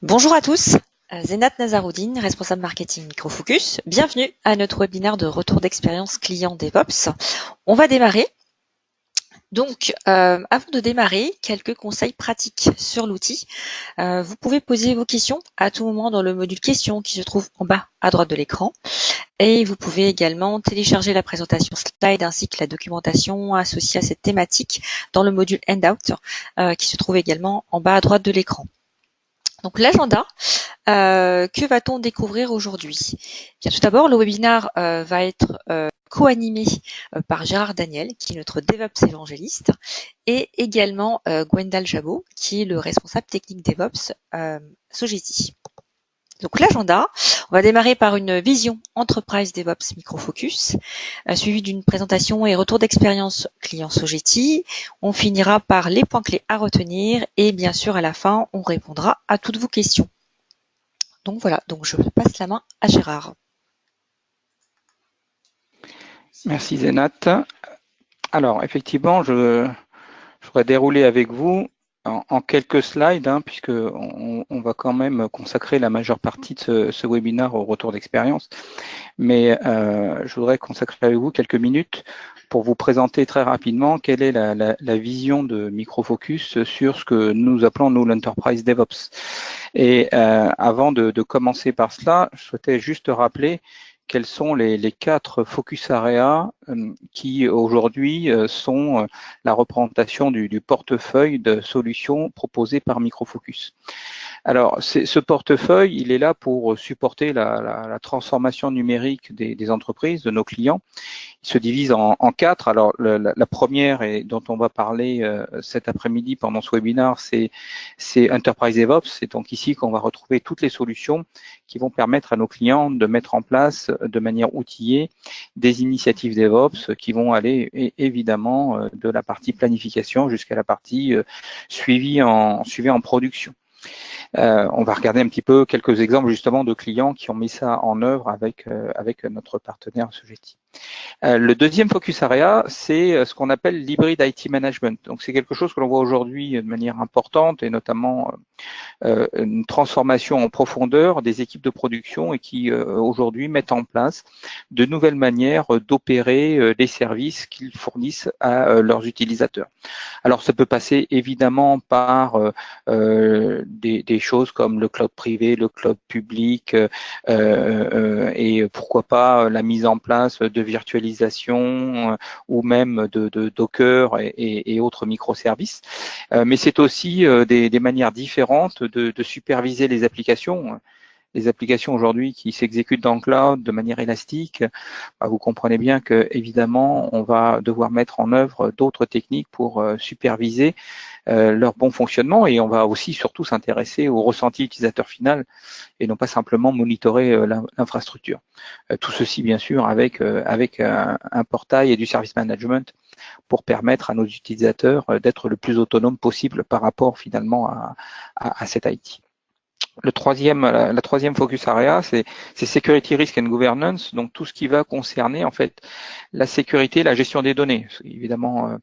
Bonjour à tous, Zénat Nazaroudine, responsable marketing Microfocus. Bienvenue à notre webinaire de retour d'expérience client DevOps. On va démarrer. Donc, avant de démarrer, quelques conseils pratiques sur l'outil. Vous pouvez poser vos questions à tout moment dans le module questions qui se trouve en bas à droite de l'écran. Et vous pouvez également télécharger la présentation slide ainsi que la documentation associée à cette thématique dans le module Handout qui se trouve également en bas à droite de l'écran. Donc l'agenda, que va-t-on découvrir aujourd'hui? Bien, tout d'abord, le webinaire va être co-animé par Gérard Daniel, qui est notre DevOps évangéliste, et également Gwendal Jabot, qui est le responsable technique DevOps Sogeti. Donc l'agenda, on va démarrer par une vision Enterprise DevOps Microfocus, suivi d'une présentation et retour d'expérience client Sogeti. On finira par les points clés à retenir et bien sûr à la fin, on répondra à toutes vos questions. Donc voilà, donc je passe la main à Gérard. Merci Zénat. Alors effectivement, je voudrais dérouler avec vous en quelques slides, puisque on va quand même consacrer la majeure partie de ce webinaire au retour d'expérience. Mais je voudrais consacrer avec vous quelques minutes pour vous présenter très rapidement quelle est la vision de Microfocus sur ce que nous appelons nous l'Enterprise DevOps. Et avant de commencer par cela, je souhaitais juste rappeler quels sont les 4 focus areas qui aujourd'hui sont la représentation du portefeuille de solutions proposées par Microfocus. Alors, ce portefeuille, il est là pour supporter la transformation numérique des entreprises, de nos clients. Il se divise en 4. Alors, la première, et dont on va parler cet après-midi pendant ce webinaire, c'est Enterprise DevOps. C'est donc ici qu'on va retrouver toutes les solutions qui vont permettre à nos clients de mettre en place de manière outillée des initiatives DevOps qui vont aller évidemment de la partie planification jusqu'à la partie suivi en production. On va regarder un petit peu quelques exemples justement de clients qui ont mis ça en œuvre avec notre partenaire Sogeti. Le deuxième focus area, c'est ce qu'on appelle l'hybrid IT management. Donc c'est quelque chose que l'on voit aujourd'hui de manière importante et notamment une transformation en profondeur des équipes de production et qui aujourd'hui mettent en place de nouvelles manières d'opérer les services qu'ils fournissent à leurs utilisateurs. Alors ça peut passer évidemment par des choses comme le cloud privé, le cloud public et pourquoi pas la mise en place de virtualisation ou même de Docker et autres microservices. Mais c'est aussi des manières différentes de superviser les applications. Les applications aujourd'hui qui s'exécutent dans le cloud de manière élastique, vous comprenez bien que évidemment on va devoir mettre en œuvre d'autres techniques pour superviser leur bon fonctionnement, et on va aussi surtout s'intéresser au ressenti utilisateur final et non pas simplement monitorer l'infrastructure. Tout ceci bien sûr avec un portail et du service management pour permettre à nos utilisateurs d'être le plus autonome possible par rapport finalement à cette IT. La troisième focus area, c'est Security, Risk and Governance, donc tout ce qui va concerner en fait la sécurité, la gestion des données. C'est évidemment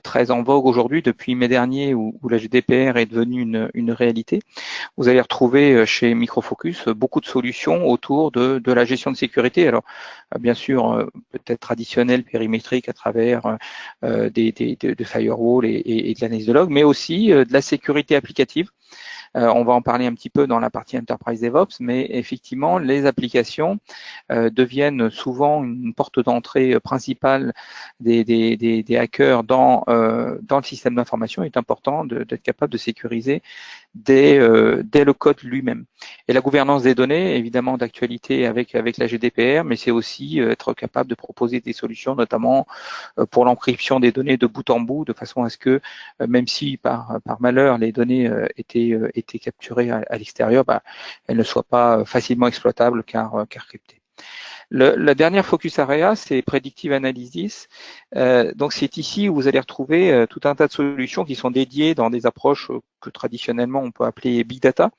très en vogue aujourd'hui depuis mai dernier où la GDPR est devenue une réalité. Vous allez retrouver chez Microfocus beaucoup de solutions autour de la gestion de sécurité. Alors bien sûr peut-être traditionnel, périmétrique à travers de firewall et de l'analyse de log, mais aussi de la sécurité applicative. On va en parler un petit peu dans la partie Enterprise DevOps, mais effectivement, les applications deviennent souvent une porte d'entrée principale des hackers dans le système d'information. Il est important d'être capable de sécuriser dès le code lui-même. Et la gouvernance des données, évidemment d'actualité avec la GDPR, mais c'est aussi être capable de proposer des solutions, notamment pour l'encryption des données de bout en bout, de façon à ce que, même si par malheur les données étaient capturées à l'extérieur, elles ne soient pas facilement exploitables car cryptées. La dernière focus area, c'est Predictive Analysis. Donc c'est ici où vous allez retrouver tout un tas de solutions qui sont dédiées dans des approches que traditionnellement on peut appeler Big Data,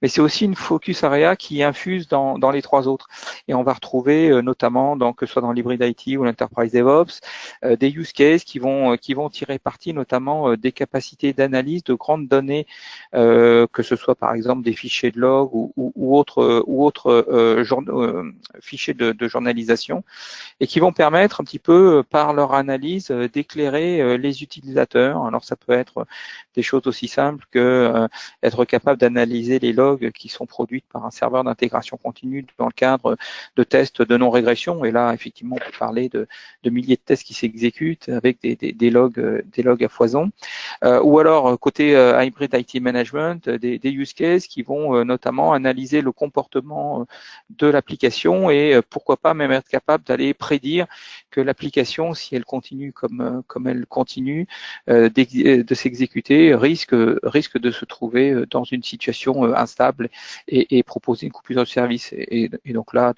mais c'est aussi une focus area qui infuse dans les trois autres. Et on va retrouver notamment, que ce soit dans l'hybrid IT ou l'enterprise DevOps, des use cases qui vont tirer parti notamment des capacités d'analyse de grandes données, que ce soit par exemple des fichiers de log ou autres fichiers de journalisation, et qui vont permettre un petit peu par leur analyse d'éclairer les utilisateurs. Alors ça peut être des choses aussi simples que être capable d'analyser les logs qui sont produits par un serveur d'intégration continue dans le cadre de tests de non-régression. Et là, effectivement, on peut parler de milliers de tests qui s'exécutent avec des logs à foison. Ou alors, côté Hybrid IT Management, des use cases qui vont notamment analyser le comportement de l'application et pourquoi pas même être capable d'aller prédire que l'application, si elle continue comme elle continue de s'exécuter, risque de se trouver dans une situation instable et proposer une coupure de service. Et donc là,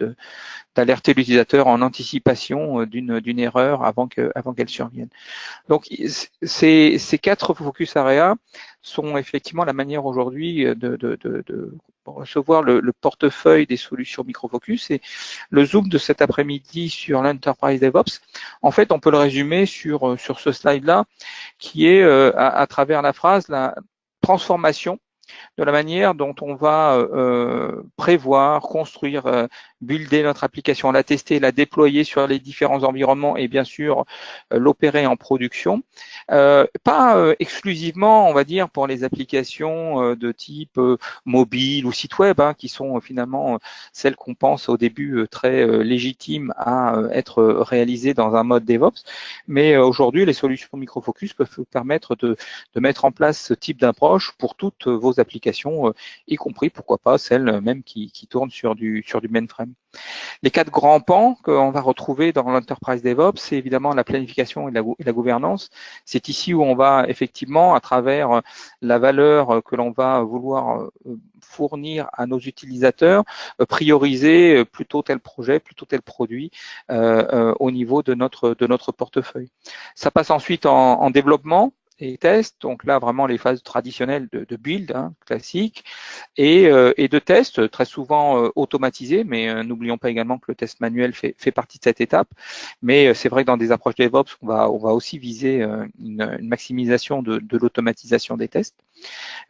d'alerter l'utilisateur en anticipation d'une erreur avant qu'elle survienne. Donc ces quatre focus area sont effectivement la manière aujourd'hui de recevoir le portefeuille des solutions microfocus. Et le zoom de cet après-midi sur l'Enterprise DevOps, en fait, on peut le résumer sur ce slide-là, qui est à travers la phrase la transformation de la manière dont on va prévoir, construire, builder notre application, la tester, la déployer sur les différents environnements et bien sûr l'opérer en production. Pas exclusivement, on va dire, pour les applications de type mobile ou site web, qui sont finalement celles qu'on pense au début très légitimes à être réalisées dans un mode DevOps. Mais aujourd'hui, les solutions microfocus peuvent vous permettre de mettre en place ce type d'approche pour toutes vos applications, y compris, pourquoi pas, celles même qui tournent sur du mainframe. Les quatre grands pans qu'on va retrouver dans l'Enterprise DevOps, c'est évidemment la planification et la gouvernance. C'est ici où on va effectivement, à travers la valeur que l'on va vouloir fournir à nos utilisateurs, prioriser plutôt tel projet, plutôt tel produit au niveau de notre portefeuille. Ça passe ensuite en développement et tests, donc là vraiment les phases traditionnelles de build, classique, et de tests très souvent automatisés, mais n'oublions pas également que le test manuel fait partie de cette étape. Mais c'est vrai que dans des approches DevOps, on va aussi viser une maximisation de l'automatisation des tests.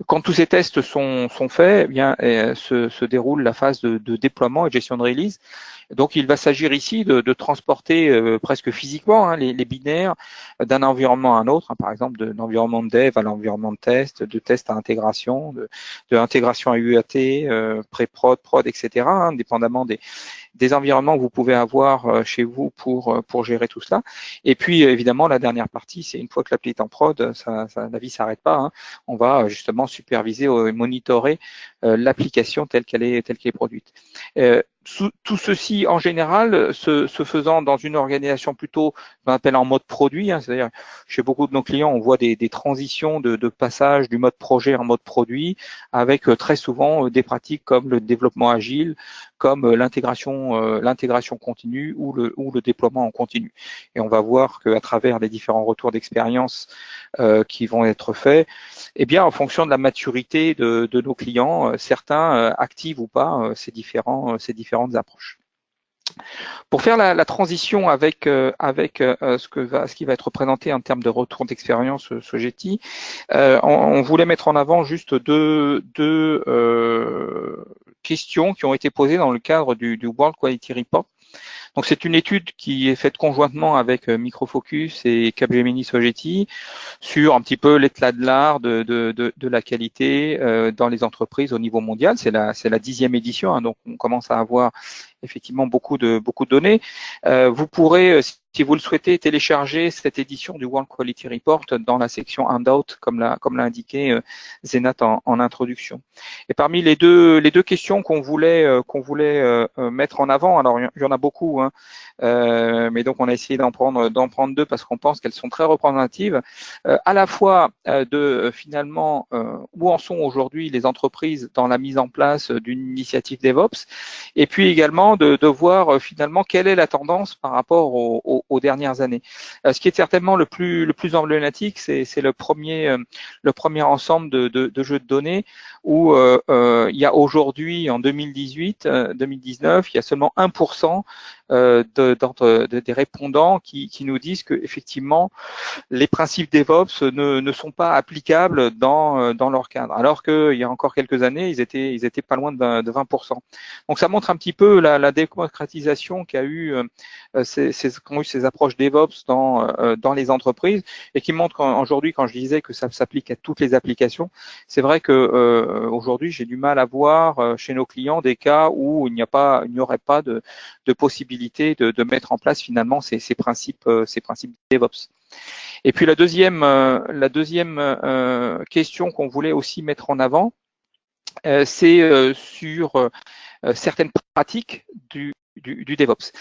Quand tous ces tests sont faits, eh bien se déroule la phase de déploiement et gestion de release. Donc, il va s'agir ici de transporter presque physiquement les binaires d'un environnement à un autre, par exemple d'un environnement de dev à l'environnement de test à intégration, de intégration à UAT, pré-prod, prod, etc., dépendamment des environnements que vous pouvez avoir chez vous pour gérer tout cela. Et puis, évidemment, la dernière partie, c'est une fois que l'appli est en prod, la vie s'arrête pas. On va justement superviser et monitorer l'application telle qu'elle est produite. Tout ceci, en général, se faisant dans une organisation plutôt qu'on appelle en mode produit, c'est-à-dire chez beaucoup de nos clients, on voit des transitions de passage du mode projet en mode produit, avec très souvent des pratiques comme le développement agile, comme l'intégration continue ou le déploiement en continu. Et on va voir qu'à travers les différents retours d'expérience qui vont être faits, eh bien, en fonction de la maturité de nos clients, certains activent ou pas ces différentes approches. Pour faire la transition avec ce qui va être présenté en termes de retour d'expérience Sogeti, on voulait mettre en avant juste deux questions qui ont été posées dans le cadre du World Quality Report. Donc c'est une étude qui est faite conjointement avec Microfocus et Capgemini Sogeti sur un petit peu l'éclat de l'art de la qualité dans les entreprises au niveau mondial. C'est la 10e édition, donc on commence à avoir effectivement beaucoup de données. Vous pourrez, si vous le souhaitez, télécharger cette édition du World Quality Report dans la section Handout, comme l'a indiqué Zénat en introduction. Et parmi les deux questions qu'on voulait mettre en avant, alors il y en a beaucoup, mais donc on a essayé d'en prendre deux parce qu'on pense qu'elles sont très représentatives, à la fois de finalement où en sont aujourd'hui les entreprises dans la mise en place d'une initiative DevOps, et puis également intéressant de voir finalement quelle est la tendance par rapport aux dernières années. Ce qui est certainement le plus emblématique, c'est le premier ensemble de jeux de données où il y a aujourd'hui, en 2018, 2019, il y a seulement 1% des répondants qui nous disent que effectivement les principes DevOps ne sont pas applicables dans leur cadre, alors qu'il y a encore quelques années, ils étaient pas loin de 20%. Donc ça montre un petit peu la démocratisation qu'ont eu ces approches DevOps dans les entreprises, et qui montre qu'aujourd'hui, quand je disais que ça s'applique à toutes les applications, c'est vrai que aujourd'hui, j'ai du mal à voir chez nos clients des cas où il n'y aurait pas de possibilité de mettre en place finalement ces principes DevOps. Et puis la deuxième question qu'on voulait aussi mettre en avant, c'est sur certaines pratiques du DevOps,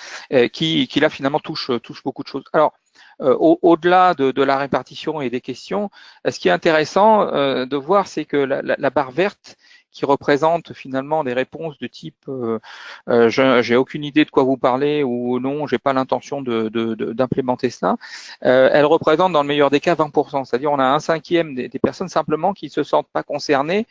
qui là finalement touche beaucoup de choses. Alors, au-delà de la répartition et des questions, ce qui est intéressant de voir, c'est que la barre verte, qui représente finalement des réponses de type j'ai aucune idée de quoi vous parlez, ou non, j'ai pas l'intention d'implémenter cela, elle représente dans le meilleur des cas 20%. C'est-à-dire on a un cinquième des personnes simplement qui se sentent pas concernées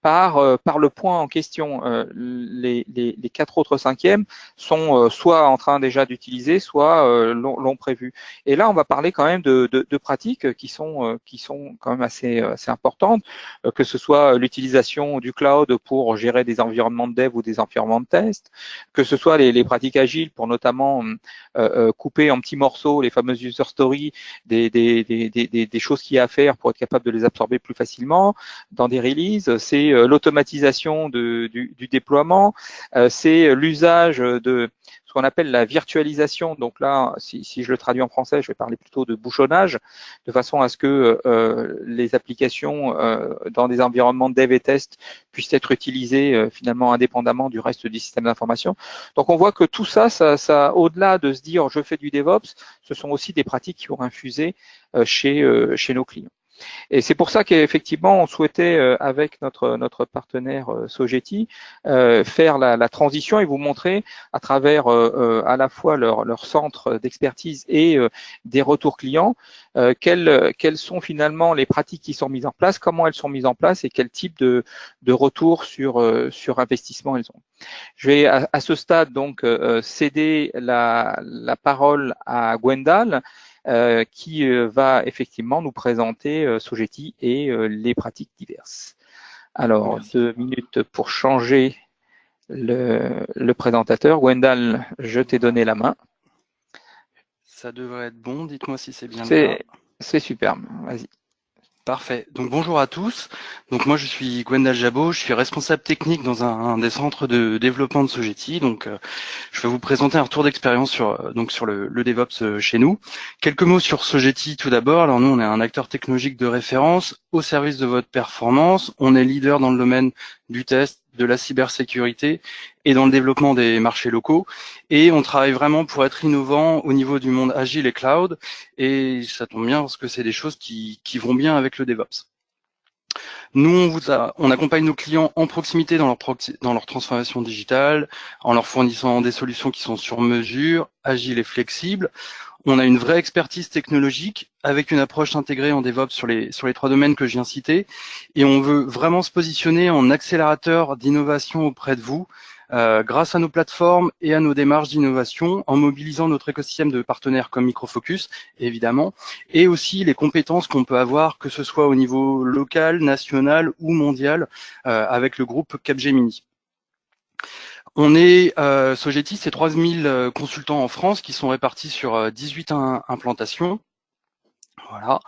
par le point en question. Les 4 autres cinquièmes sont soit en train déjà d'utiliser, soit l'ont prévu. Et là, on va parler quand même de pratiques qui sont quand même assez importantes, que ce soit l'utilisation du cloud pour gérer des environnements de dev ou des environnements de test, que ce soit les pratiques agiles pour notamment couper en petits morceaux les fameuses user stories, des choses qu'il y a à faire pour être capable de les absorber plus facilement dans des releases. C'est l'automatisation du déploiement, c'est l'usage de ce qu'on appelle la virtualisation. Donc là, si je le traduis en français, je vais parler plutôt de bouchonnage, de façon à ce que les applications dans des environnements de dev et test puissent être utilisées finalement indépendamment du reste du système d'information. Donc on voit que tout ça, au-delà de se dire je fais du DevOps, ce sont aussi des pratiques qui ont infusé chez nos clients. Et c'est pour ça qu'effectivement, on souhaitait, avec notre partenaire Sogeti, faire la transition et vous montrer à travers à la fois leur centre d'expertise et des retours clients, quelles sont finalement les pratiques qui sont mises en place, comment elles sont mises en place et quel type de retour sur investissement elles ont. Je vais à ce stade donc céder la parole à Gwendal, qui va effectivement nous présenter Sogeti et les pratiques diverses. Alors, Merci. 2 minutes pour changer le présentateur. Gwendal, je t'ai donné la main. Ça devrait être bon, dites-moi si c'est bien le cas. C'est superbe, vas-y. Parfait. Donc bonjour à tous. Donc moi je suis Gwendal Jabot, je suis responsable technique dans un des centres de développement de Sogeti. Donc je vais vous présenter un retour d'expérience sur le DevOps chez nous. Quelques mots sur Sogeti tout d'abord. Alors nous on est un acteur technologique de référence au service de votre performance. On est leader dans le domaine du test, de la cybersécurité et dans le développement des marchés locaux. Et on travaille vraiment pour être innovant au niveau du monde agile et cloud. Et ça tombe bien parce que c'est des choses qui vont bien avec le DevOps. Nous, on accompagne nos clients en proximité dans leur transformation digitale, en leur fournissant des solutions qui sont sur mesure, agiles et flexibles. On a une vraie expertise technologique avec une approche intégrée en DevOps sur les 3 domaines que je viens de citer. Et on veut vraiment se positionner en accélérateur d'innovation auprès de vous, grâce à nos plateformes et à nos démarches d'innovation, en mobilisant notre écosystème de partenaires comme Microfocus, évidemment, et aussi les compétences qu'on peut avoir, que ce soit au niveau local, national ou mondial, avec le groupe Capgemini. On est Sogeti, c'est 3000 consultants en France qui sont répartis sur 18 implantations. Voilà.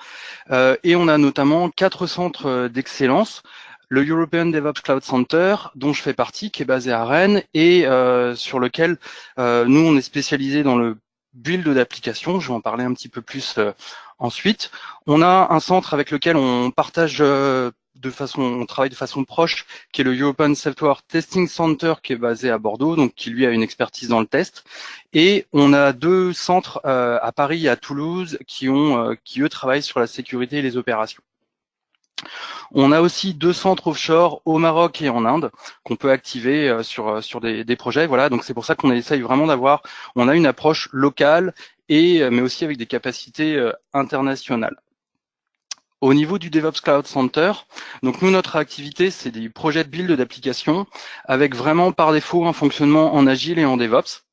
Et on a notamment 4 centres d'excellence. Le European DevOps Cloud Center, dont je fais partie, qui est basé à Rennes et sur lequel nous, on est spécialisé dans le build d'applications. Je vais en parler un petit peu plus ensuite. On a un centre avec lequel on partage on travaille de façon proche, qui est le European Software Testing Center, qui est basé à Bordeaux, donc qui lui a une expertise dans le test. Et on a 2 centres à Paris et à Toulouse qui eux travaillent sur la sécurité et les opérations. On a aussi 2 centres offshore au Maroc et en Inde qu'on peut activer sur des projets. Voilà, donc c'est pour ça qu'on essaye vraiment on a une approche locale mais aussi avec des capacités internationales. Au niveau du DevOps Cloud Center, donc nous, notre activité, c'est des projets de build d'applications avec vraiment par défaut un fonctionnement en agile et en DevOps.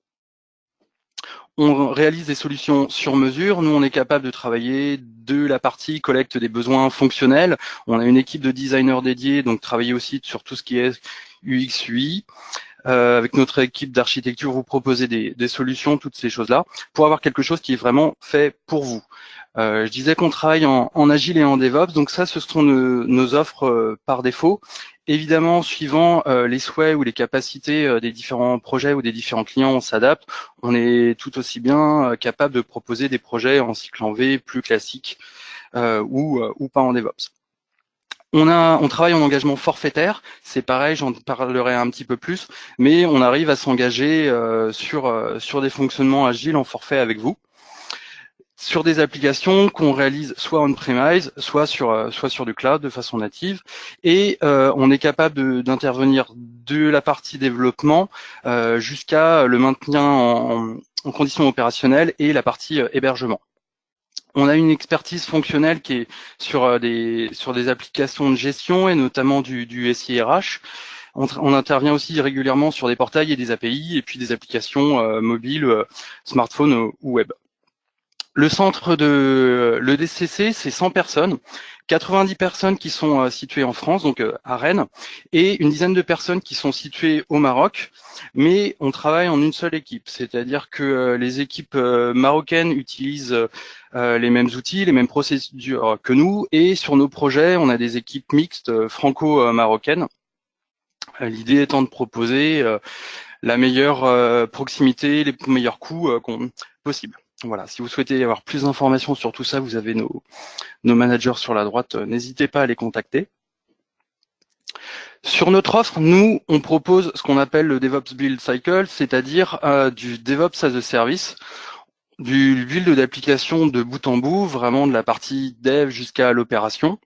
On réalise des solutions sur mesure. Nous, on est capable de travailler de la partie collecte des besoins fonctionnels. On a une équipe de designers dédiés, donc travailler aussi sur tout ce qui est UX, UI. Avec notre équipe d'architecture, vous proposez des solutions, toutes ces choses-là, pour avoir quelque chose qui est vraiment fait pour vous. Je disais qu'on travaille en Agile et en DevOps, donc ça, ce sont nos offres par défaut. Évidemment, suivant les souhaits ou les capacités des différents projets ou des différents clients, on s'adapte. On est tout aussi bien capable de proposer des projets en cycle en V plus classiques ou pas en DevOps. On travaille en engagement forfaitaire, c'est pareil, j'en parlerai un petit peu plus, mais on arrive à s'engager sur des fonctionnements agiles en forfait avec vous, sur des applications qu'on réalise soit on-premise, soit sur du cloud de façon native, et on est capable d'intervenir de la partie développement jusqu'à le maintien en conditions opérationnelles et la partie hébergement. On a une expertise fonctionnelle qui est sur des applications de gestion et notamment du SIRH. On intervient aussi régulièrement sur des portails et des API et puis des applications mobiles, smartphone ou web. Le centre le DCC, c'est 100 personnes, 90 personnes qui sont situées en France, donc à Rennes, et une dizaine de personnes qui sont situées au Maroc, mais on travaille en une seule équipe, c'est-à-dire que les équipes marocaines utilisent les mêmes outils, les mêmes procédures que nous, et sur nos projets, on a des équipes mixtes franco-marocaines. L'idée étant de proposer la meilleure proximité, les meilleurs coûts possibles. Voilà, si vous souhaitez avoir plus d'informations sur tout ça, vous avez nos managers sur la droite, n'hésitez pas à les contacter. Sur notre offre, nous, on propose ce qu'on appelle le DevOps Build Cycle, c'est-à-dire du DevOps as a Service, du build d'application de bout en bout, vraiment de la partie dev jusqu'à l'opération,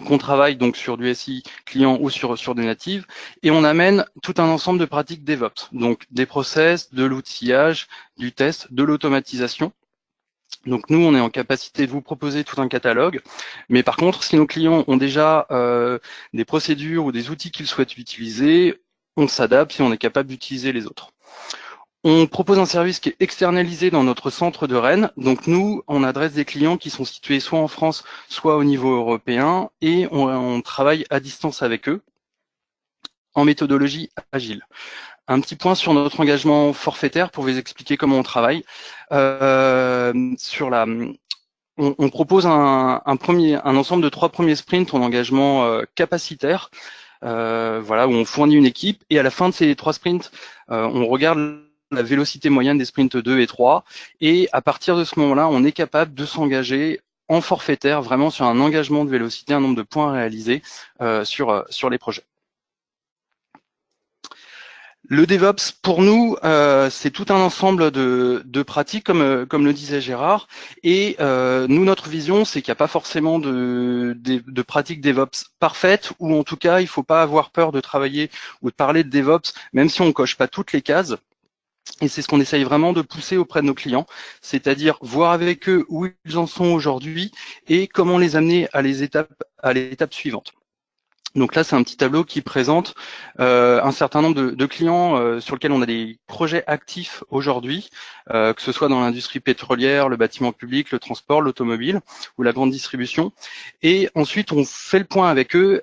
qu'on travaille donc sur du SI client ou sur des natives, et on amène tout un ensemble de pratiques DevOps, donc des process, de l'outillage, du test, de l'automatisation. Donc nous, on est en capacité de vous proposer tout un catalogue, mais par contre, si nos clients ont déjà des procédures ou des outils qu'ils souhaitent utiliser, on s'adapte et on est capable d'utiliser les autres. On propose un service qui est externalisé dans notre centre de Rennes. Donc nous, on adresse des clients qui sont situés soit en France, soit au niveau européen, et on travaille à distance avec eux en méthodologie agile. Un petit point sur notre engagement forfaitaire pour vous expliquer comment on travaille. On propose un ensemble de 3 premiers sprints en engagement capacitaire, voilà, où on fournit une équipe, et à la fin de ces 3 sprints, on regarde la vélocité moyenne des sprints 2 et 3, et à partir de ce moment-là, on est capable de s'engager en forfaitaire, vraiment sur un engagement de vélocité, un nombre de points réalisés sur les projets. Le DevOps, pour nous, c'est tout un ensemble de pratiques, comme le disait Gérard, et nous, notre vision, c'est qu'il n'y a pas forcément de pratiques DevOps parfaites, ou en tout cas, il ne faut pas avoir peur de travailler ou de parler de DevOps, même si on ne coche pas toutes les cases. Et c'est ce qu'on essaye vraiment de pousser auprès de nos clients, c'est-à-dire voir avec eux où ils en sont aujourd'hui et comment les amener à l'étape suivante. Donc là, c'est un petit tableau qui présente un certain nombre de clients sur lesquels on a des projets actifs aujourd'hui, que ce soit dans l'industrie pétrolière, le bâtiment public, le transport, l'automobile ou la grande distribution. Et ensuite, on fait le point avec eux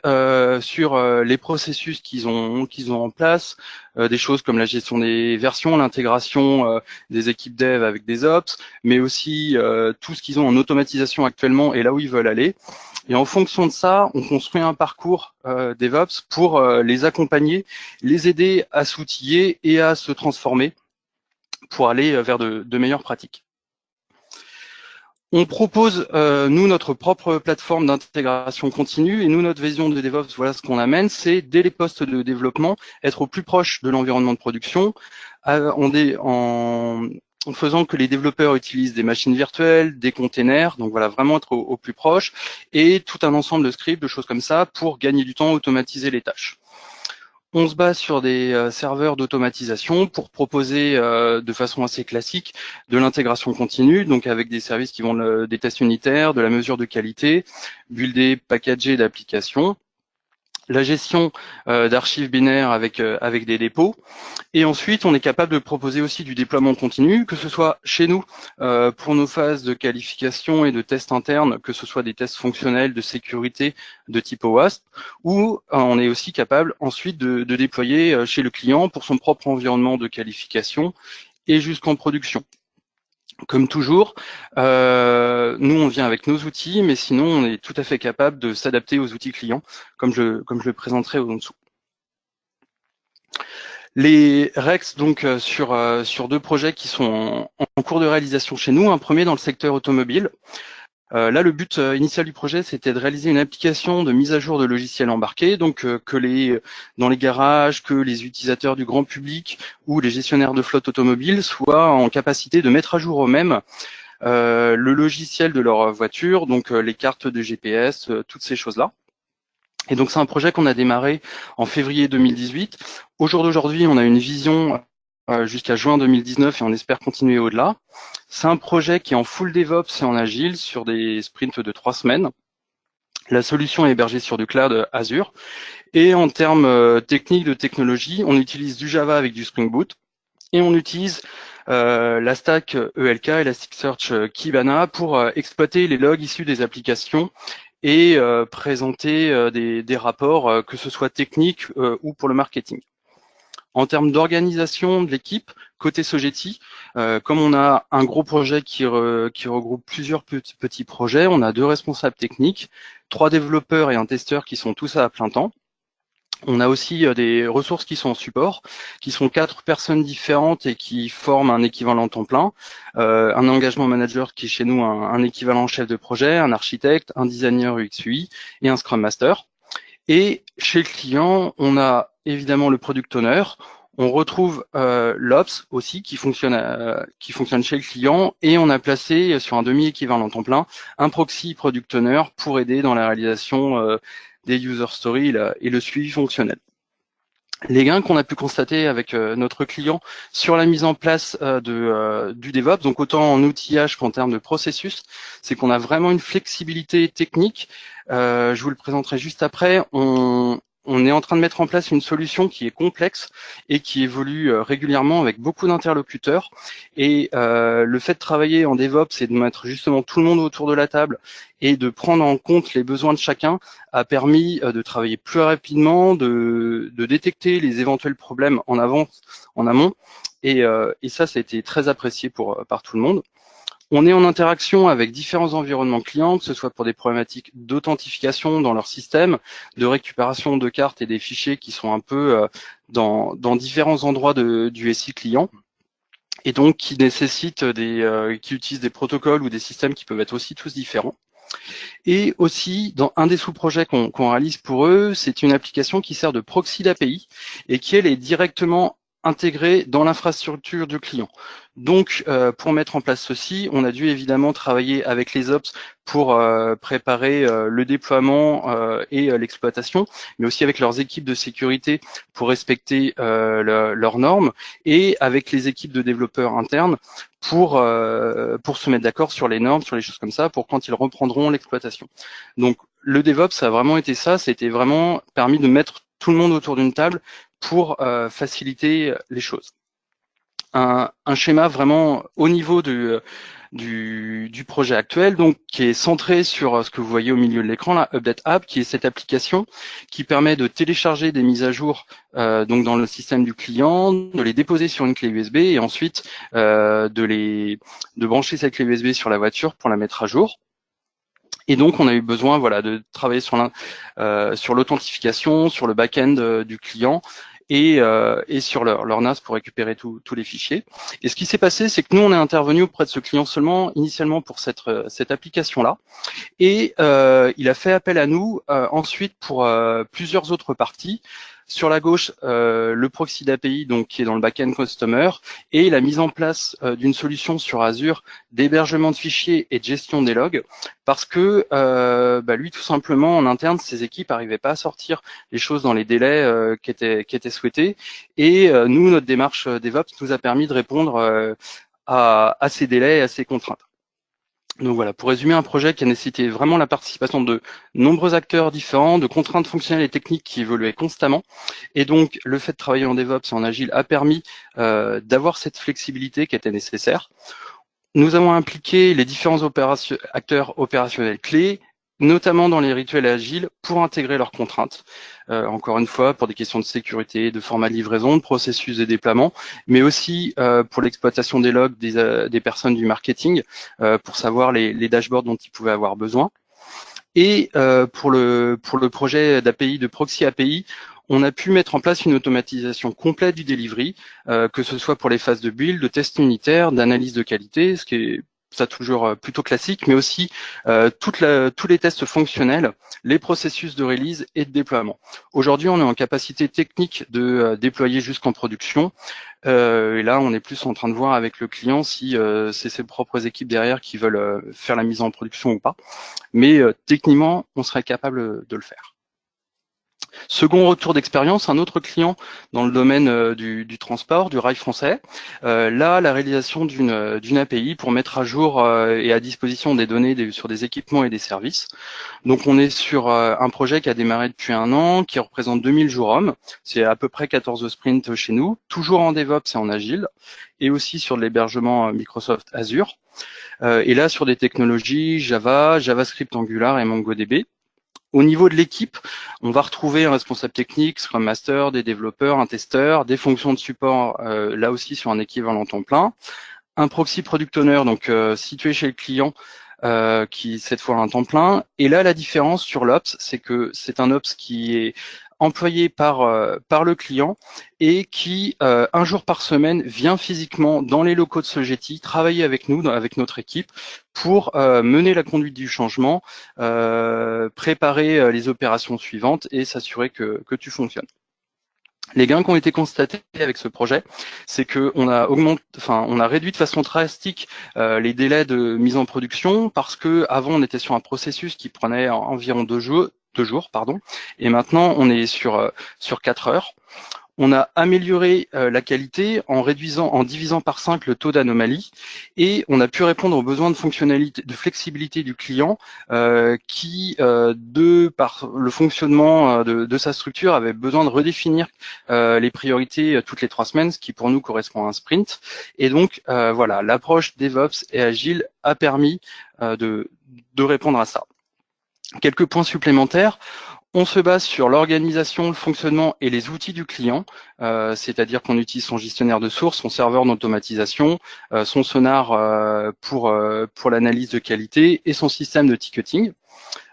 sur les processus qu'ils ont en place, des choses comme la gestion des versions, l'intégration des équipes dev avec des ops, mais aussi tout ce qu'ils ont en automatisation actuellement et là où ils veulent aller. Et en fonction de ça, on construit un parcours DevOps pour les accompagner, les aider à s'outiller et à se transformer pour aller vers de meilleures pratiques. On propose, nous, notre propre plateforme d'intégration continue, et nous, notre vision de DevOps, voilà ce qu'on amène, c'est dès les postes de développement, être au plus proche de l'environnement de production, en en faisant que les développeurs utilisent des machines virtuelles, des containers, donc voilà, vraiment être au plus proche, et tout un ensemble de scripts, de choses comme ça, pour gagner du temps, automatiser les tâches. On se base sur des serveurs d'automatisation pour proposer de façon assez classique de l'intégration continue, donc avec des services qui vont des tests unitaires, de la mesure de qualité, builder, packager d'applications, la gestion d'archives binaires avec des dépôts. Et ensuite, on est capable de proposer aussi du déploiement continu, que ce soit chez nous pour nos phases de qualification et de tests internes, que ce soit des tests fonctionnels de sécurité de type OWASP, ou on est aussi capable ensuite de déployer chez le client pour son propre environnement de qualification et jusqu'en production. Comme toujours, nous on vient avec nos outils, mais sinon on est tout à fait capable de s'adapter aux outils clients, comme je le présenterai en dessous. Les REX, donc sur deux projets qui sont en cours de réalisation chez nous. Un premier dans le secteur automobile. Là, le but initial du projet, c'était de réaliser une application de mise à jour de logiciels embarqués, donc dans les garages, que les utilisateurs du grand public ou les gestionnaires de flotte automobile soient en capacité de mettre à jour eux-mêmes le logiciel de leur voiture, donc les cartes de GPS, toutes ces choses-là. Et donc c'est un projet qu'on a démarré en février 2018. Au jour d'aujourd'hui, on a une vision jusqu'à juin 2019 et on espère continuer au-delà. C'est un projet qui est en full DevOps et en agile sur des sprints de 3 semaines. La solution est hébergée sur du cloud Azure. Et en termes techniques de technologie, on utilise du Java avec du Spring Boot et on utilise la stack ELK, Elasticsearch Kibana pour exploiter les logs issus des applications et présenter des rapports, que ce soit techniques ou pour le marketing. En termes d'organisation de l'équipe, côté Sogeti, comme on a un gros projet qui regroupe plusieurs petits projets, on a 2 responsables techniques, 3 développeurs et un testeur qui sont tous à plein temps. On a aussi des ressources qui sont en support, qui sont 4 personnes différentes et qui forment un équivalent temps plein. Un engagement manager qui est chez nous un équivalent chef de projet, un architecte, un designer UX/UI et un Scrum Master. Et chez le client, on a évidemment le Product Owner. On retrouve l'Ops aussi qui fonctionne chez le client, et on a placé sur un demi-équivalent temps plein un proxy Product Owner pour aider dans la réalisation des user stories et le suivi fonctionnel. Les gains qu'on a pu constater avec notre client sur la mise en place du DevOps, donc autant en outillage qu'en termes de processus, c'est qu'on a vraiment une flexibilité technique. Je vous le présenterai juste après. On est en train de mettre en place une solution qui est complexe et qui évolue régulièrement avec beaucoup d'interlocuteurs. Et le fait de travailler en DevOps et de mettre justement tout le monde autour de la table et de prendre en compte les besoins de chacun a permis de travailler plus rapidement, de détecter les éventuels problèmes en amont. Et ça a été très apprécié par tout le monde. On est en interaction avec différents environnements clients, que ce soit pour des problématiques d'authentification dans leur système, de récupération de cartes et des fichiers qui sont un peu dans différents endroits du SI client, et donc qui nécessitent qui utilisent des protocoles ou des systèmes qui peuvent être aussi tous différents. Et aussi, dans un des sous-projets qu'on réalise pour eux, c'est une application qui sert de proxy d'API et qui, elle, est directement intégrée dans l'infrastructure du client. Donc, pour mettre en place ceci, on a dû évidemment travailler avec les ops pour préparer le déploiement et l'exploitation, mais aussi avec leurs équipes de sécurité pour respecter leurs normes, et avec les équipes de développeurs internes pour se mettre d'accord sur les normes, sur les choses comme ça, pour quand ils reprendront l'exploitation. Donc, le DevOps, ça a vraiment été ça, c'était vraiment permis de mettre tout le monde autour d'une table pour faciliter les choses. Un schéma vraiment au niveau du projet actuel, donc qui est centré sur ce que vous voyez au milieu de l'écran, là, Update App, qui est cette application qui permet de télécharger des mises à jour donc dans le système du client, de les déposer sur une clé USB et ensuite de brancher cette clé USB sur la voiture pour la mettre à jour. Et donc, on a eu besoin, voilà, de travailler sur l'authentification, sur le back-end du client et sur leur NAS pour récupérer tous les fichiers. Et ce qui s'est passé, c'est que nous, on est intervenu auprès de ce client seulement initialement pour cette application-là, et il a fait appel à nous ensuite pour plusieurs autres parties. Sur la gauche, le proxy d'API, donc qui est dans le backend customer, et la mise en place d'une solution sur Azure d'hébergement de fichiers et de gestion des logs, parce que lui, tout simplement, en interne, ses équipes n'arrivaient pas à sortir les choses dans les délais qui étaient souhaités, et nous, notre démarche DevOps nous a permis de répondre à ces délais et à ces contraintes. Donc voilà, pour résumer, un projet qui a nécessité vraiment la participation de nombreux acteurs différents, de contraintes fonctionnelles et techniques qui évoluaient constamment. Et donc, le fait de travailler en DevOps et en Agile a permis d'avoir cette flexibilité qui était nécessaire. Nous avons impliqué les différents acteurs opérationnels clés, notamment dans les rituels agiles, pour intégrer leurs contraintes. Encore une fois, pour des questions de sécurité, de format de livraison, de processus de déploiement, mais aussi pour l'exploitation des logs des personnes du marketing, pour savoir les dashboards dont ils pouvaient avoir besoin. Et pour le projet d'API, de proxy API, on a pu mettre en place une automatisation complète du delivery, que ce soit pour les phases de build, de test unitaire, d'analyse de qualité, ce qui est ça toujours plutôt classique, mais aussi tous les tests fonctionnels, les processus de release et de déploiement. Aujourd'hui, on est en capacité technique de déployer jusqu'en production. Et là, on est plus en train de voir avec le client si c'est ses propres équipes derrière qui veulent faire la mise en production ou pas. Mais techniquement, on serait capable de le faire. Second retour d'expérience, un autre client dans le domaine du transport, du rail français. Là, la réalisation d'une API pour mettre à jour et à disposition des données sur des équipements et des services. Donc, on est sur un projet qui a démarré depuis 1 an, qui représente 2000 jours hommes. C'est à peu près 14 sprints chez nous, toujours en DevOps et en Agile, et aussi sur de l'hébergement Microsoft Azure. Et là, sur des technologies Java, JavaScript, Angular et MongoDB. Au niveau de l'équipe, on va retrouver un responsable technique, Scrum Master, des développeurs, un testeur, des fonctions de support, là aussi sur un équivalent temps plein, un proxy product owner, donc situé chez le client, qui cette fois a un temps plein. Et là, la différence sur l'Ops, c'est que c'est un Ops qui est employé par le client et qui, 1 jour par semaine, vient physiquement dans les locaux de Sogeti, travailler avec nous, avec notre équipe, pour mener la conduite du changement, préparer les opérations suivantes et s'assurer que tu fonctionnes. Les gains qui ont été constatés avec ce projet, c'est qu'on a on a réduit de façon drastique les délais de mise en production, parce que avant on était sur un processus qui prenait environ 2 jours, et maintenant on est sur 4 heures. On a amélioré la qualité en divisant par 5 le taux d'anomalie, et on a pu répondre aux besoins de fonctionnalité, de flexibilité du client, qui, par le fonctionnement de sa structure, avait besoin de redéfinir les priorités toutes les 3 semaines, ce qui pour nous correspond à un sprint. Et donc voilà, l'approche DevOps et Agile a permis de répondre à ça. Quelques points supplémentaires. On se base sur l'organisation, le fonctionnement et les outils du client, c'est-à-dire qu'on utilise son gestionnaire de source, son serveur d'automatisation, son sonar pour l'analyse de qualité et son système de ticketing.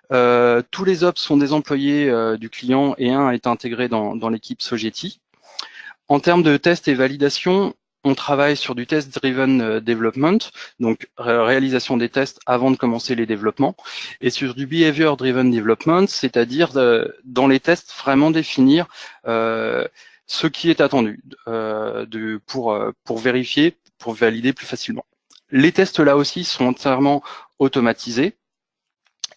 Tous les ops sont des employés du client et un est intégré dans l'équipe Sogeti. En termes de tests et validation, on travaille sur du test-driven development, donc réalisation des tests avant de commencer les développements, et sur du behavior-driven development, c'est-à-dire dans les tests vraiment définir ce qui est attendu pour vérifier, pour valider plus facilement. Les tests là aussi sont entièrement automatisés.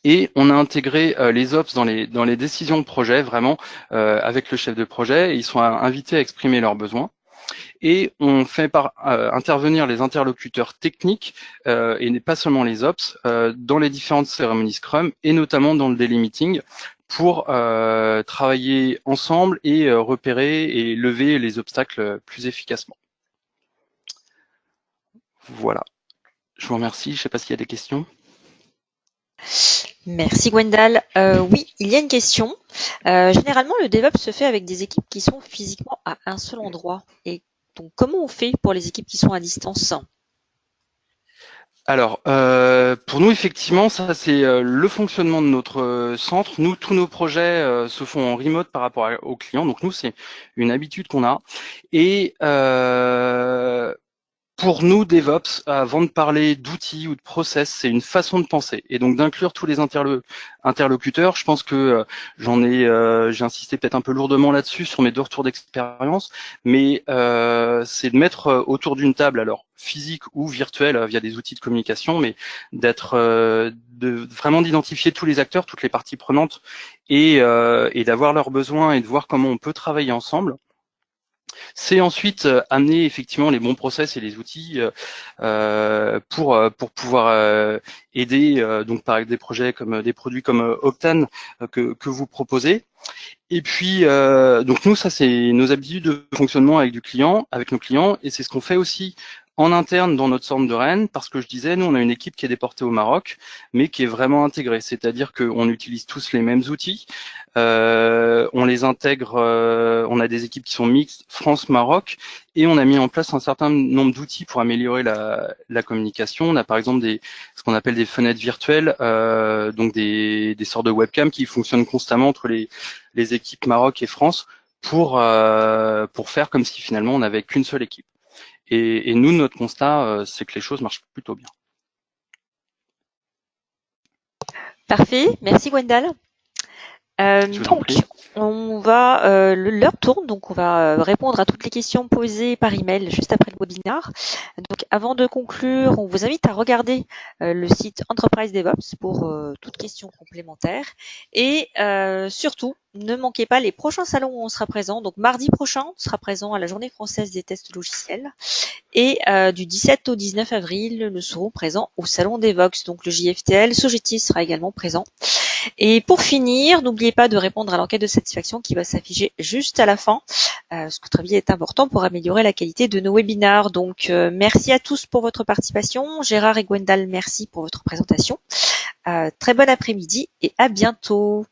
Et on a intégré les ops dans les décisions de projet, vraiment avec le chef de projet. Ils sont invités à exprimer leurs besoins. Et on fait intervenir les interlocuteurs techniques, et pas seulement les ops, dans les différentes cérémonies Scrum, et notamment dans le daily meeting, pour travailler ensemble et repérer et lever les obstacles plus efficacement. Voilà. Je vous remercie. Je ne sais pas s'il y a des questions. Merci Gwendal. Oui, il y a une question. Généralement, le DevOps se fait avec des équipes qui sont physiquement à un seul endroit. Et donc, comment on fait pour les équipes qui sont à distance? Alors, pour nous, effectivement, ça c'est le fonctionnement de notre centre. Nous, tous nos projets se font en remote par rapport aux clients. Donc nous, c'est une habitude qu'on a. Et pour nous, DevOps, avant de parler d'outils ou de process, c'est une façon de penser. Et donc d'inclure tous les interlocuteurs, je pense que j'ai insisté peut-être un peu lourdement là-dessus sur mes 2 retours d'expérience, mais c'est de mettre autour d'une table, alors physique ou virtuelle via des outils de communication, mais vraiment d'identifier tous les acteurs, toutes les parties prenantes et d'avoir leurs besoins et de voir comment on peut travailler ensemble. C'est ensuite amener effectivement les bons process et les outils pour pouvoir aider donc par des projets comme des produits comme Octane que vous proposez. Et puis donc nous, ça c'est nos habitudes de fonctionnement avec nos clients, et c'est ce qu'on fait aussi en interne dans notre centre de Rennes, parce que je disais, nous on a une équipe qui est déportée au Maroc, mais qui est vraiment intégrée, c'est-à-dire qu'on utilise tous les mêmes outils, on les intègre, on a des équipes qui sont mixtes France-Maroc, et on a mis en place un certain nombre d'outils pour améliorer la communication. On a par exemple ce qu'on appelle des fenêtres virtuelles, donc des sortes de webcams qui fonctionnent constamment entre les équipes Maroc et France pour faire comme si finalement on n'avait qu'une seule équipe. Et nous, notre constat, c'est que les choses marchent plutôt bien. Parfait, merci Gwendal. Donc, on va l'heure tourne, donc on va répondre à toutes les questions posées par email juste après le webinaire. Donc, avant de conclure, on vous invite à regarder le site Enterprise DevOps pour toutes questions complémentaires. Et surtout, ne manquez pas les prochains salons où on sera présent. Donc, mardi prochain, on sera présent à la Journée française des tests logiciels. Et du 17 au 19 avril, nous serons présents au salon DevOps. Donc, le JFTL, Sogeti sera également présent. Et pour finir, n'oubliez pas de répondre à l'enquête de satisfaction qui va s'afficher juste à la fin, parce que votre avis est important pour améliorer la qualité de nos webinaires. Donc, merci à tous pour votre participation. Gérard et Gwendal, merci pour votre présentation. Très bon après-midi et à bientôt.